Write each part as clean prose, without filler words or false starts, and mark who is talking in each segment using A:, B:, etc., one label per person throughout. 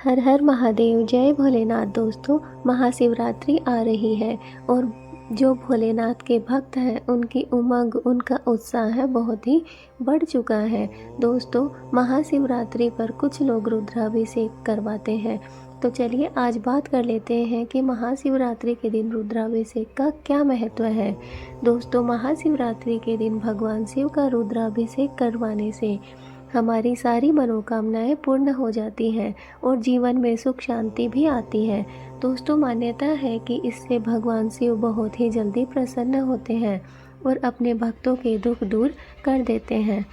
A: हर हर महादेव, जय भोलेनाथ। दोस्तों, महाशिवरात्रि आ रही है और जो भोलेनाथ के भक्त हैं उनकी उमंग, उनका उत्साह है बहुत ही बढ़ चुका है। दोस्तों, महाशिवरात्रि पर कुछ लोग रुद्राभिषेक करवाते हैं। तो चलिए आज बात कर लेते हैं कि महाशिवरात्रि के दिन रुद्राभिषेक का क्या महत्व है। दोस्तों, महाशिवरात्रि के दिन भगवान शिव का रुद्राभिषेक करवाने से हमारी सारी मनोकामनाएं पूर्ण हो जाती हैं और जीवन में सुख शांति भी आती है। दोस्तों, मान्यता है कि इससे भगवान शिव बहुत ही जल्दी प्रसन्न होते हैं और अपने भक्तों के दुख दूर कर देते हैं।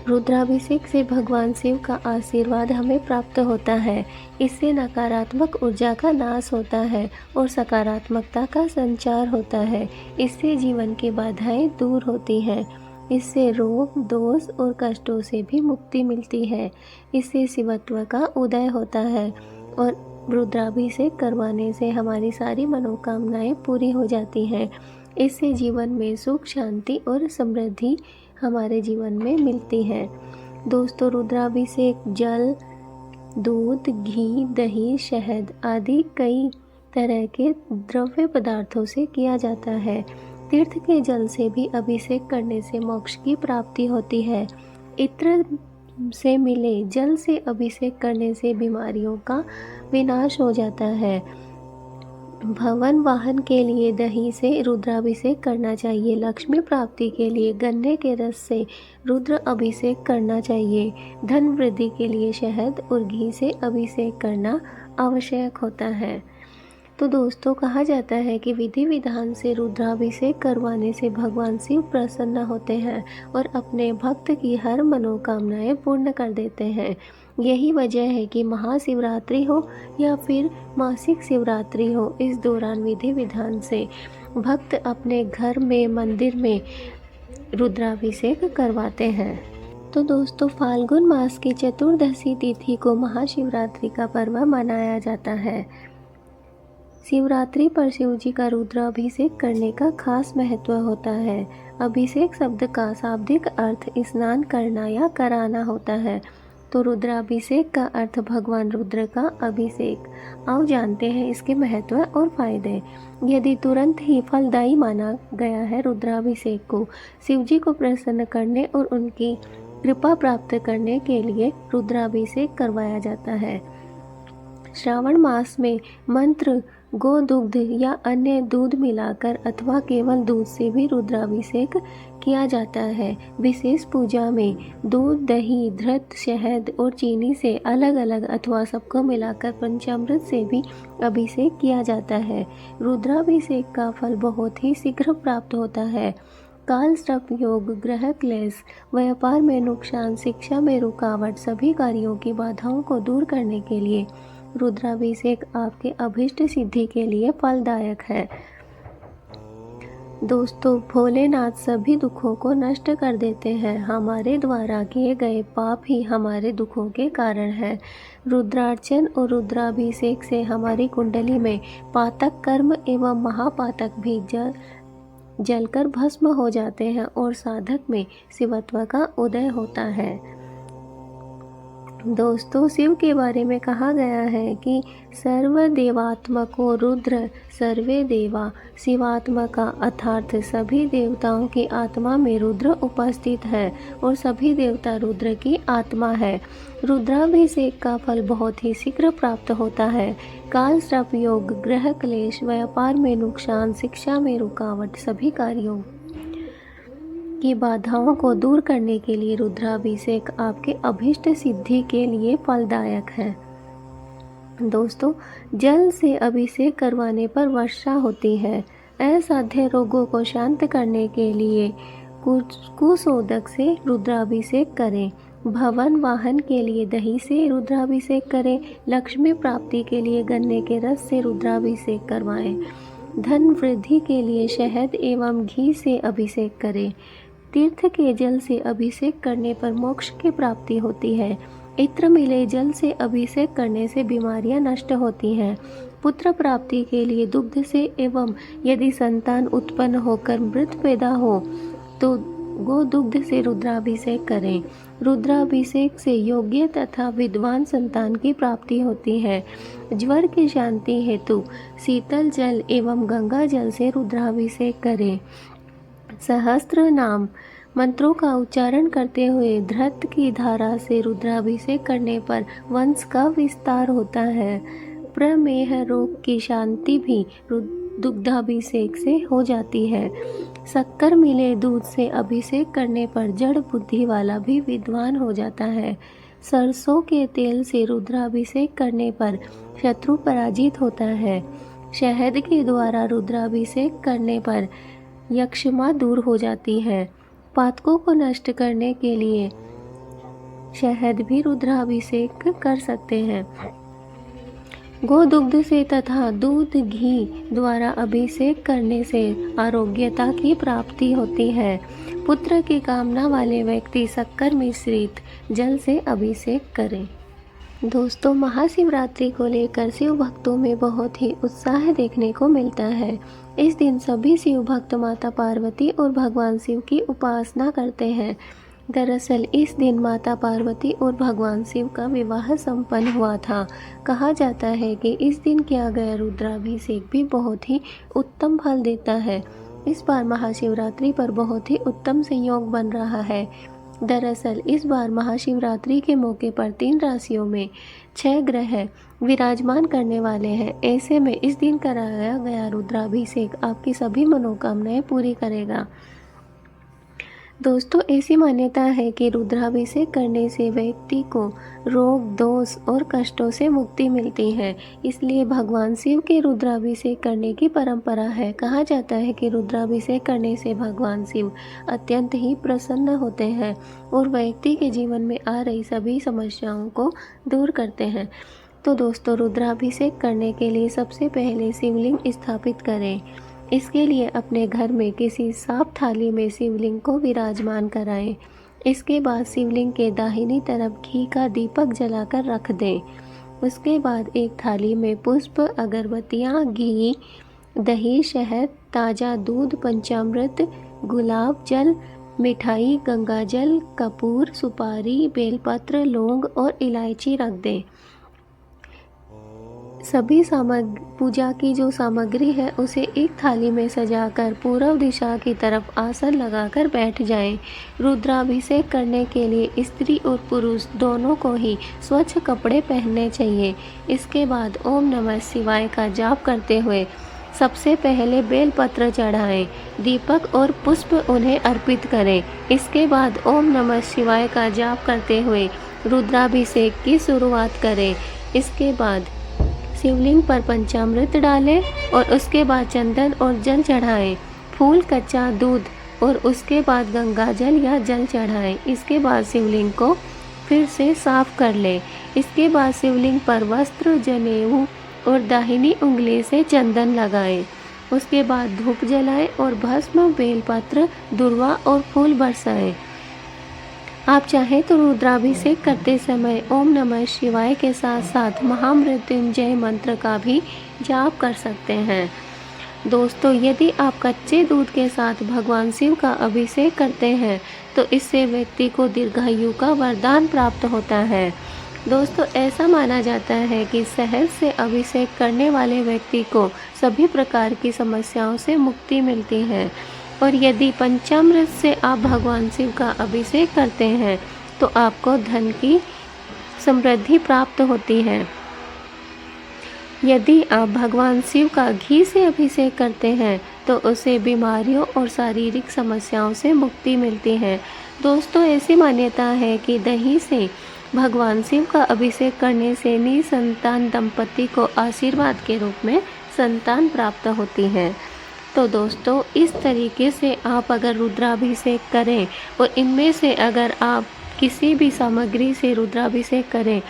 A: रुद्राभिषेक से भगवान शिव का आशीर्वाद हमें प्राप्त होता है। इससे नकारात्मक ऊर्जा का नाश होता है और सकारात्मकता का संचार होता है। इससे जीवन की बाधाएं दूर होती हैं। इससे रोग, दोष और कष्टों से भी मुक्ति मिलती है। इससे शिवत्व का उदय होता है और रुद्राभिषेक करवाने से हमारी सारी मनोकामनाएं पूरी हो जाती हैं। इससे जीवन में सुख, शांति और समृद्धि हमारे जीवन में मिलती है। दोस्तों, रुद्राभिषेक जल, दूध, घी, दही, शहद आदि कई तरह के द्रव्य पदार्थों से किया जाता है। तीर्थ के जल से भी अभिषेक करने से मोक्ष की प्राप्ति होती है। इत्र से मिले जल से अभिषेक करने से बीमारियों का विनाश हो जाता है। भवन वाहन के लिए दही से रुद्राभिषेक करना चाहिए। लक्ष्मी प्राप्ति के लिए गन्ने के रस से रुद्र अभिषेक करना चाहिए। धन वृद्धि के लिए शहद और घी से अभिषेक करना आवश्यक होता है। तो दोस्तों, कहा जाता है कि विधि विधान से रुद्राभिषेक करवाने से भगवान शिव प्रसन्न होते हैं और अपने भक्त की हर मनोकामनाएं पूर्ण कर देते हैं। यही वजह है कि महाशिवरात्रि हो या फिर मासिक शिवरात्रि हो, इस दौरान विधि विधान से भक्त अपने घर में, मंदिर में रुद्राभिषेक करवाते हैं। तो दोस्तों, फाल्गुन मास की चतुर्दशी तिथि को महाशिवरात्रि का पर्व मनाया जाता है। शिवरात्रि पर शिव जी का रुद्राभिषेक करने का खास महत्व होता है। अभिषेक शब्द का शाब्दिक अर्थ स्नान करना या कराना होता है। तो रुद्राभिषेक का अर्थ भगवान रुद्र का अभिषेक। आओ जानते हैं इसके महत्व और फायदे। यदि तुरंत ही फलदायी माना गया है रुद्राभिषेक को, शिव जी को प्रसन्न करने और उनकी कृपा प्राप्त करने के लिए रुद्राभिषेक करवाया जाता है। श्रावण मास में मंत्र, गोदुग्ध या अन्य दूध मिलाकर अथवा केवल दूध से भी रुद्राभिषेक किया जाता है। विशेष पूजा में दूध, दही, घृत, शहद और चीनी से अलग अलग अथवा सबको मिलाकर पंचामृत से भी अभिषेक किया जाता है। रुद्राभिषेक का फल बहुत ही शीघ्र प्राप्त होता है। काल सर्प योग, ग्रह क्लेश, व्यापार में नुकसान, शिक्षा में रुकावट, सभी कार्यों की बाधाओं को दूर करने के लिए रुद्राभिषेक आपके अभीष्ट सिद्धि के लिए फलदायक है। दोस्तों, भोलेनाथ सभी दुखों को नष्ट कर देते हैं। हमारे द्वारा किए गए पाप ही हमारे दुखों के कारण है। रुद्रार्चन और रुद्राभिषेक से हमारी कुंडली में पातक कर्म एवं महापातक भी जलकर भस्म हो जाते हैं और साधक में शिवत्व का उदय होता है। दोस्तों, शिव के बारे में कहा गया है कि सर्वदेवात्मको रुद्र सर्वे देवा शिवात्मका, अर्थात सभी देवताओं की आत्मा में रुद्र उपस्थित है और सभी देवता रुद्र की आत्मा है। रुद्राभिषेक का फल बहुत ही शीघ्र प्राप्त होता है। काल सर्प योग, ग्रह क्लेश, व्यापार में नुकसान, शिक्षा में रुकावट, सभी कार्यों की बाधाओं को दूर करने के लिए रुद्राभिषेक आपके अभीष्ट सिद्धि के लिए फलदायक है। दोस्तों, जल से अभिषेक करवाने पर वर्षा होती है। असाध्य रोगों को शांत करने के लिए कुशोदक से रुद्राभिषेक करें। भवन वाहन के लिए दही से रुद्राभिषेक करें। लक्ष्मी प्राप्ति के लिए गन्ने के रस से रुद्राभिषेक करवाएं। धन वृद्धि के लिए शहद एवं घी से अभिषेक करें। तीर्थ के जल से अभिषेक करने पर मोक्ष की प्राप्ति होती है। इत्र मिले जल से अभिषेक करने से बीमारियां नष्ट होती हैं। पुत्र प्राप्ति के लिए दुग्ध से एवं यदि संतान उत्पन्न होकर मृत पैदा हो तो गोदुग्ध से रुद्राभिषेक करें। रुद्राभिषेक से योग्य तथा विद्वान संतान की प्राप्ति होती है। ज्वर की शांति हेतु शीतल जल एवं गंगा जल से रुद्राभिषेक करें। सहस्त्र नाम मंत्रों का उच्चारण करते हुए धृत की धारा से रुद्राभिषेक करने पर वंश का विस्तार होता है। प्रमेह रोग की शांति भी दुग्धाभिषेक से हो जाती है। शक्कर मिले दूध से अभिषेक करने पर जड़ बुद्धि वाला भी विद्वान हो जाता है। सरसों के तेल से रुद्राभिषेक करने पर शत्रु पराजित होता है। शहद के द्वारा रुद्राभिषेक करने पर यक्षमा दूर हो जाती है। पातकों को नष्ट करने के लिए शहद भी रुद्राभिषेक कर सकते हैं। गोदुग्ध से तथा दूध घी द्वारा अभिषेक करने से आरोग्यता की प्राप्ति होती है। पुत्र की कामना वाले व्यक्ति शक्कर मिश्रित जल से अभिषेक करें। दोस्तों, महाशिवरात्रि को लेकर शिव भक्तों में बहुत ही उत्साह देखने को मिलता है। इस दिन सभी शिव भक्त माता पार्वती और भगवान शिव की उपासना करते हैं। दरअसल इस दिन माता पार्वती और भगवान शिव का विवाह संपन्न हुआ था। कहा जाता है कि इस दिन किया गया रुद्राभिषेक भी बहुत ही उत्तम फल देता है। इस बार महाशिवरात्रि पर बहुत ही उत्तम संयोग बन रहा है। दरअसल इस बार महाशिवरात्रि के मौके पर 3 राशियों में 6 ग्रह विराजमान करने वाले हैं। ऐसे में इस दिन कराया गया रुद्राभिषेक आपकी सभी मनोकामनाएं पूरी करेगा। दोस्तों, ऐसी मान्यता है कि रुद्राभिषेक करने से व्यक्ति को रोग, दोष और कष्टों से मुक्ति मिलती है। इसलिए भगवान शिव के रुद्राभिषेक करने की परंपरा है। कहा जाता है कि रुद्राभिषेक करने से भगवान शिव अत्यंत ही प्रसन्न होते हैं और व्यक्ति के जीवन में आ रही सभी समस्याओं को दूर करते हैं। तो दोस्तों, रुद्राभिषेक करने के लिए सबसे पहले शिवलिंग स्थापित करें। इसके लिए अपने घर में किसी साफ थाली में शिवलिंग को विराजमान कराएं। इसके बाद शिवलिंग के दाहिनी तरफ घी का दीपक जलाकर रख दें। उसके बाद एक थाली में पुष्प, अगरबत्तियाँ, घी, दही, शहद, ताज़ा दूध, पंचामृत, गुलाब जल, मिठाई, गंगाजल, कपूर, सुपारी, बेलपत्र, लौंग और इलायची रख दें। सभी पूजा की जो सामग्री है उसे एक थाली में सजाकर पूर्व दिशा की तरफ आसन लगाकर बैठ जाएं। रुद्राभिषेक करने के लिए स्त्री और पुरुष दोनों को ही स्वच्छ कपड़े पहनने चाहिए। इसके बाद ओम नमः शिवाय का जाप करते हुए सबसे पहले बेलपत्र चढ़ाएं, दीपक और पुष्प उन्हें अर्पित करें। इसके बाद ओम नमः शिवाय का जाप करते हुए रुद्राभिषेक की शुरुआत करें। इसके बाद शिवलिंग पर पंचामृत डालें और उसके बाद चंदन और जल चढ़ाएं। फूल, कच्चा दूध और उसके बाद गंगा जल या जल चढ़ाएं। इसके बाद शिवलिंग को फिर से साफ कर लें। इसके बाद शिवलिंग पर वस्त्र, जनेऊ और दाहिनी उंगली से चंदन लगाएं। उसके बाद धूप जलाएं और भस्म, बेलपत्र, दुर्वा और फूल बरसाएं। आप चाहें तो रुद्राभिषेक करते समय ओम नमः शिवाय के साथ साथ महामृत्युंजय मंत्र का भी जाप कर सकते हैं। दोस्तों, यदि आप कच्चे दूध के साथ भगवान शिव का अभिषेक करते हैं तो इससे व्यक्ति को दीर्घायु का वरदान प्राप्त होता है। दोस्तों, ऐसा माना जाता है कि शहद से अभिषेक करने वाले व्यक्ति को सभी प्रकार की समस्याओं से मुक्ति मिलती है। और यदि पंचामृत से आप भगवान शिव का अभिषेक करते हैं तो आपको धन की समृद्धि प्राप्त होती है। यदि आप भगवान शिव का घी से अभिषेक करते हैं तो उसे बीमारियों और शारीरिक समस्याओं से मुक्ति मिलती है। दोस्तों, ऐसी मान्यता है कि दही से भगवान शिव का अभिषेक करने से निसंतान दंपति को आशीर्वाद के रूप में संतान प्राप्त होती है। तो दोस्तों, इस तरीके से आप अगर रुद्राभिषेक करें और इनमें से अगर आप किसी भी सामग्री से रुद्राभिषेक करें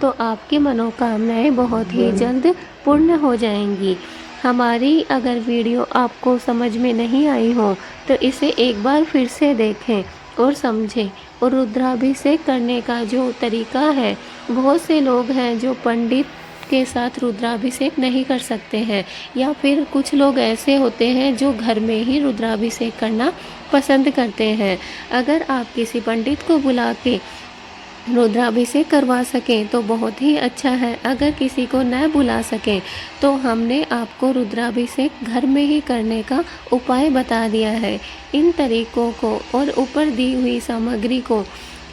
A: तो आपकी मनोकामनाएं बहुत ही जल्द पूर्ण हो जाएंगी। हमारी अगर वीडियो आपको समझ में नहीं आई हो तो इसे एक बार फिर से देखें और समझें। और रुद्राभिषेक करने का जो तरीका है, बहुत से लोग हैं जो पंडित के साथ रुद्राभिषेक नहीं कर सकते हैं, या फिर कुछ लोग ऐसे होते हैं जो घर में ही रुद्राभिषेक करना पसंद करते हैं। अगर आप किसी पंडित को बुला के रुद्राभिषेक करवा सकें तो बहुत ही अच्छा है। अगर किसी को न बुला सकें तो हमने आपको रुद्राभिषेक घर में ही करने का उपाय बता दिया है। इन तरीकों को और ऊपर दी हुई सामग्री को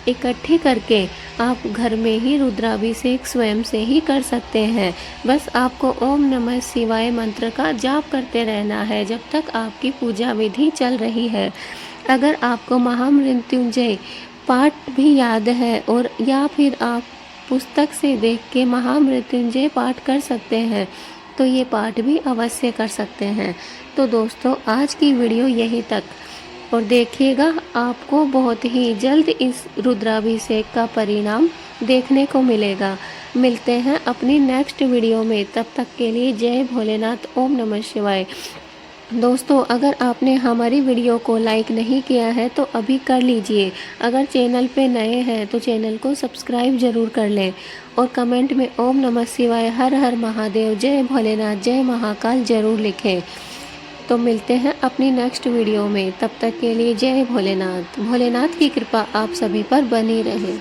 A: इकट्ठी करके आप घर में ही रुद्राभिषेक स्वयं से ही कर सकते हैं। बस आपको ओम नमः शिवाय मंत्र का जाप करते रहना है जब तक आपकी पूजा विधि चल रही है। अगर आपको महामृत्युंजय पाठ भी याद है और या फिर आप पुस्तक से देख के महामृत्युंजय पाठ कर सकते हैं तो ये पाठ भी अवश्य कर सकते हैं। तो दोस्तों, आज की वीडियो यहीं तक, और देखिएगा आपको बहुत ही जल्द इस रुद्राभिषेक का परिणाम देखने को मिलेगा। मिलते हैं अपनी नेक्स्ट वीडियो में, तब तक के लिए जय भोलेनाथ, ओम नमः शिवाय। दोस्तों, अगर आपने हमारी वीडियो को लाइक नहीं किया है तो अभी कर लीजिए। अगर चैनल पे नए हैं तो चैनल को सब्सक्राइब जरूर कर लें और कमेंट में ओम नमः शिवाय, हर हर महादेव, जय भोलेनाथ, जय महाकाल जरूर लिखें। तो मिलते हैं अपनी नेक्स्ट वीडियो में, तब तक के लिए जय भोलेनाथ। भोलेनाथ की कृपा आप सभी पर बनी रहे।